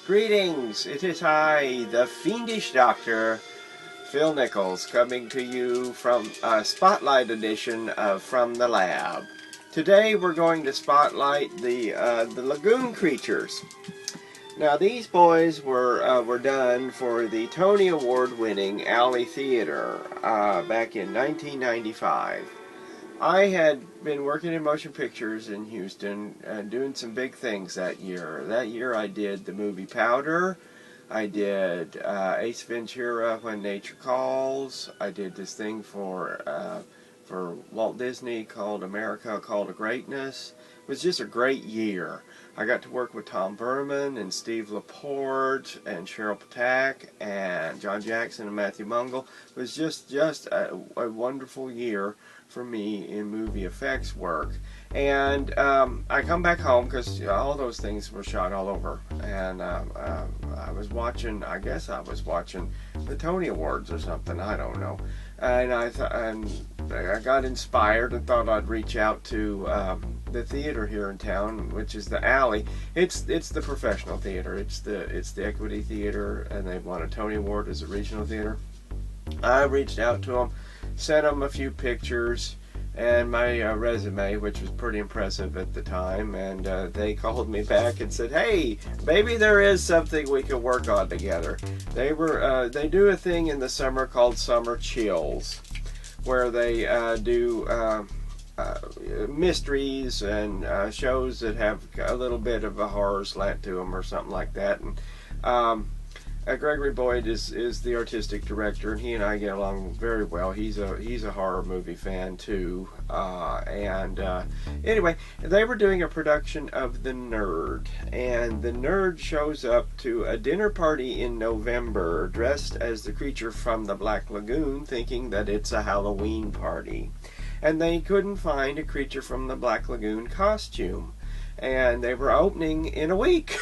Greetings, it is I, the Fiendish Doctor, Phil Nichols, coming to you from a spotlight edition of From the Lab. Today we're going to spotlight the Lagoon Creatures. Now these boys were done for the Tony Award-winning Alley Theater back in 1995. I had been working in motion pictures in Houston and doing some big things that year. That year I did the movie Powder. I did Ace Ventura, When Nature Calls. I did this thing for Walt Disney called America, a Call to Greatness. It was just a great year. I got to work with Tom Berman and Steve Laporte and Cheryl Patak and John Jackson and Matthew Mungle. It was just a wonderful year for me in movie effects work. And I come back home because all those things were shot all over. And I was watching, I guess I was watching the Tony Awards or something, I don't know. And I got inspired and thought I'd reach out to the theater here in town, which is the Alley. It's the professional theater. It's the Equity Theater, and they've won a Tony Award as a regional theater. I reached out to them, sent them a few pictures and my resume, which was pretty impressive at the time, and they called me back and said, "Hey, maybe there is something we can work on together." They do a thing in the summer called Summer Chills, where they do mysteries and shows that have a little bit of a horror slant to them or something like that. And Gregory Boyd is the artistic director, and he and I get along very well. He's a horror movie fan too. Anyway, they were doing a production of The Nerd, and the Nerd shows up to a dinner party in November dressed as the creature from the Black Lagoon, thinking that it's a Halloween party. And they couldn't find a creature from the Black Lagoon costume. And they were opening in a week.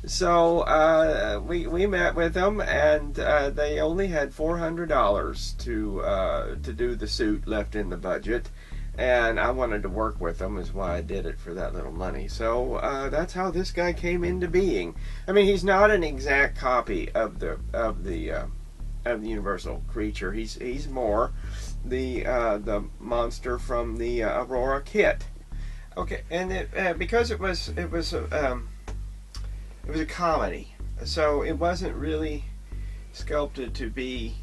So we met with them, and they only had $400 to do the suit left in the budget. And I wanted to work with them, is why I did it for that little money. So that's how this guy came into being. I mean, he's not an exact copy of the Universal creature. He's more the monster from the Aurora kit. Okay, and because it was a comedy, so it wasn't really sculpted to be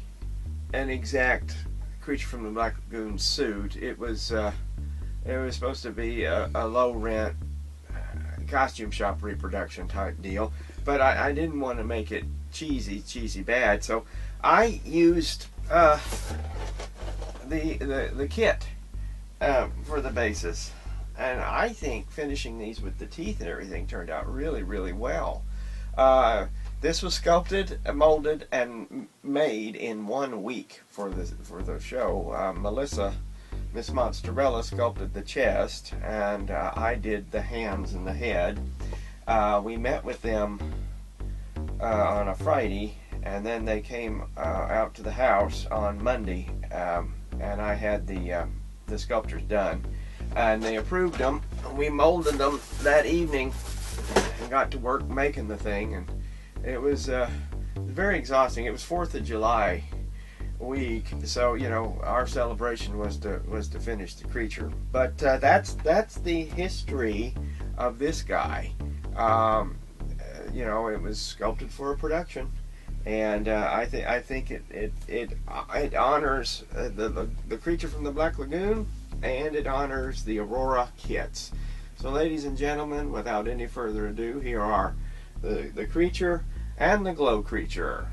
an exact creature from the Black Lagoon suit. It was supposed to be a low rent costume shop reproduction type deal, but I didn't want to make it cheesy bad, so I used the kit for the basis. And I think finishing these with the teeth and everything turned out really, really well. This was sculpted, molded, and made in 1 week for the show. Melissa, Miss Monsterella, sculpted the chest, and I did the hands and the head. We met with them on a Friday, and then they came out to the house on Monday, and I had the sculptures done. And they approved them. We molded them that evening and got to work making the thing, and it was very exhausting. It was 4th of July week, so our celebration was to finish the creature. But that's the history of this guy. It was sculpted for a production, and I think it honors the creature from the Black Lagoon, and it honors the Aurora kits. So ladies and gentlemen, without any further ado, here are the creature and the glow creature.